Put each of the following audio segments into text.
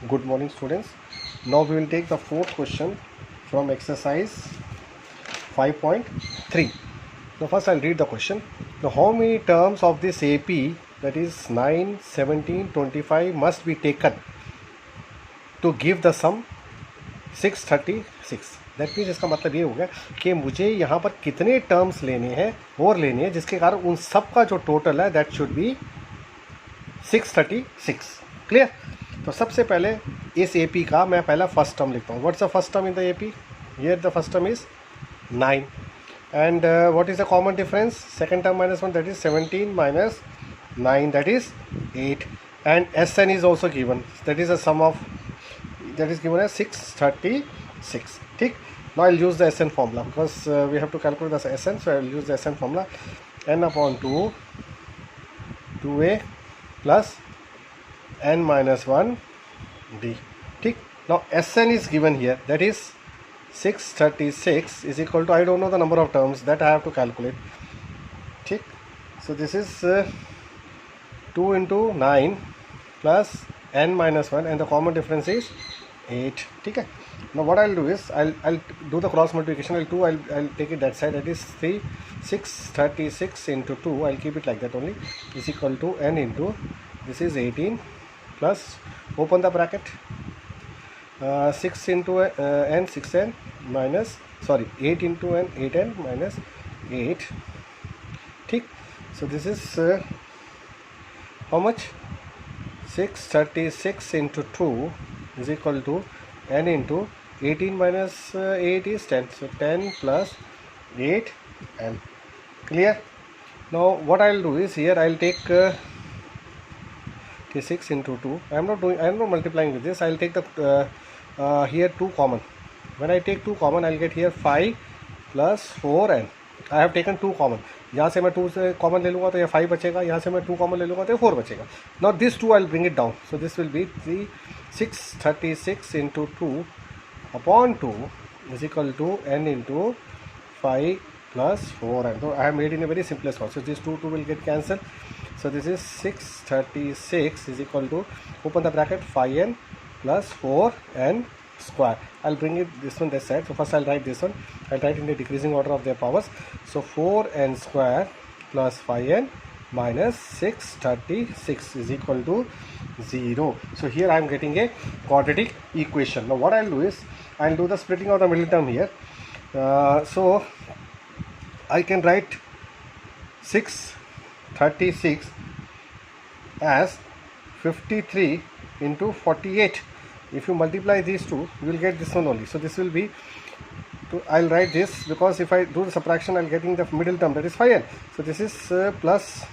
Good morning, students. Now we will take the fourth question from exercise 5.3. Now first I'll read the question. Now how many terms of this AP, that is 9, 17, 25 must be taken to give the sum 636? That means इसका मतलब ये हो गया कि मुझे यहाँ पर कितने टर्म्स लेने हैं और लेने हैं जिसके कारण उन सब का जो टोटल है दैट शुड बी 636. क्लियर? तो सबसे पहले इस AP का मैं पहला फर्स्ट टर्म लिखता हूँ. What's the first term in the AP? Here the first term is 9 and what is the common difference? Second term minus 1, that is 17 minus 9, that is 8, and Sn is also given, that is a sum of, that is given as 636. ठीक. Now I'll use the Sn formula because we have to calculate the Sn, so I'll use the Sn formula. N upon 2 2a plus n minus 1 d. ठीक. Now Sn is given here, that is 636 is equal to, I don't know the number of terms, that I have to calculate. ठीक. So this is 2 into 9 plus n minus 1 and the common difference is 8. ठीक है. Now what I'll do is I'll do the cross multiplication. I'll take it that side, that is 636 into 2, I'll keep it like that only, is equal to n into, this is 18 plus, open the bracket, 6 into n, 6n minus, sorry, 8 into n, 8n minus 8. ठीक. So this is how much? 636 into 2 is equal to n into 18 minus 8 is 10. So 10 plus 8 n. Clear? Now what I'll do is, here I'll take 6 into 2. I am not multiplying with this. I'll take the here 2 common. When I take 2 common, I'll get here 5 plus 4n. I have taken 2 common. यहाँ से मैं 2 से common ले लूँगा तो ये 5 बचेगा, यहाँ से मैं 2 कॉमन ले लूँगा तो ये 4 बचेगा. Now this 2 I'll bring it down. So this will be 636 into 2 upon 2 is equal to n into 5 plus 4n. So I have made in a very simplest form. So this 2 will get cancelled. So this is 636 is equal to, open the bracket, 5n plus 4n square. I'll bring it this one this side. So first I'll write this one. I'll write in the decreasing order of their powers. So 4n square plus 5n minus 636 is equal to 0. So here I am getting a quadratic equation. Now what I'll do is, I'll do the splitting of the middle term here. So I can write 636 as 53 into 48. If you multiply these two, you will get this one only. So this will be, I'll write this because if I do the subtraction, I'll getting the middle term, that is 5n. So this is plus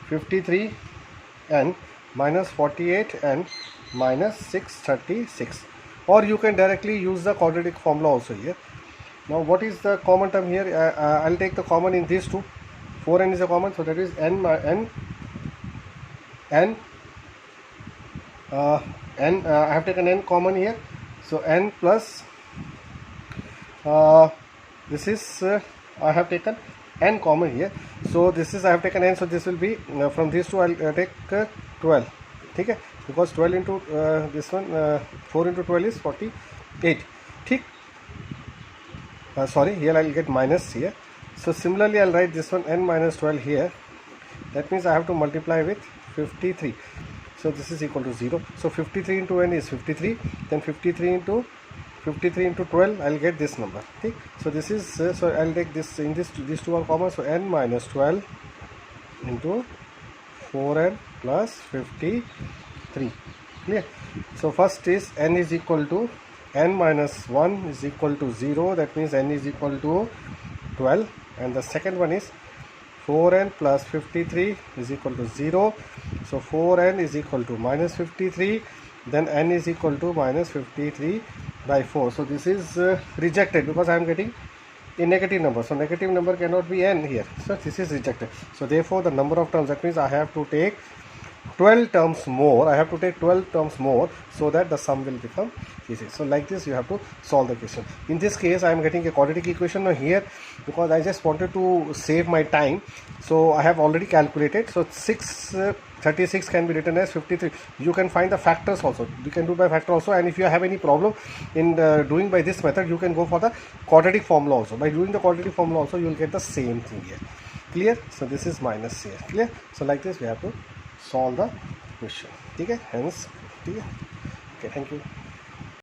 53n minus 48n minus 636. Or you can directly use the quadratic formula also here. Now what is the common term here? I'll take the common in these two. 4n is a common, so that is n I have taken n common here, so n plus this is I have taken n common here, so this is I have taken n, so this will be from these two I'll take 12. ठीक है, because 12 into this one 4 into 12 is 48. ठीक. Sorry, here I'll get minus here. So similarly I'll write this one n minus 12 here. That means I have to multiply with 53. So this is equal to 0. So 53 into n is 53. Then 53 into 12, I'll get this number. Okay? So this is so I'll take this, in this these two are common. So n minus 12 into 4n plus 53. Clear? So first is n is equal to, n minus 1 is equal to 0. That means n is equal to 12. And the second one is 4n plus 53 is equal to 0. So 4n is equal to minus 53. Then n is equal to minus 53 by 4. So this is rejected because I am getting a negative number. So negative number cannot be n here. So this is rejected. So therefore the number of terms, that means I have to take 12 terms more. I have to take 12 terms more so that the sum will become easy. So like this you have to solve the question. In this case I am getting a quadratic equation. Now here, because I just wanted to save my time, so I have already calculated. So 36 can be written as 53. You can find the factors also. You can do by factor also, and if you have any problem in doing by this method, you can go for the quadratic formula also. By doing the quadratic formula also, you will get the same thing here. Clear? So this is minus here. Clear? So like this we have to solve the question. Okay, hence, okay, thank you.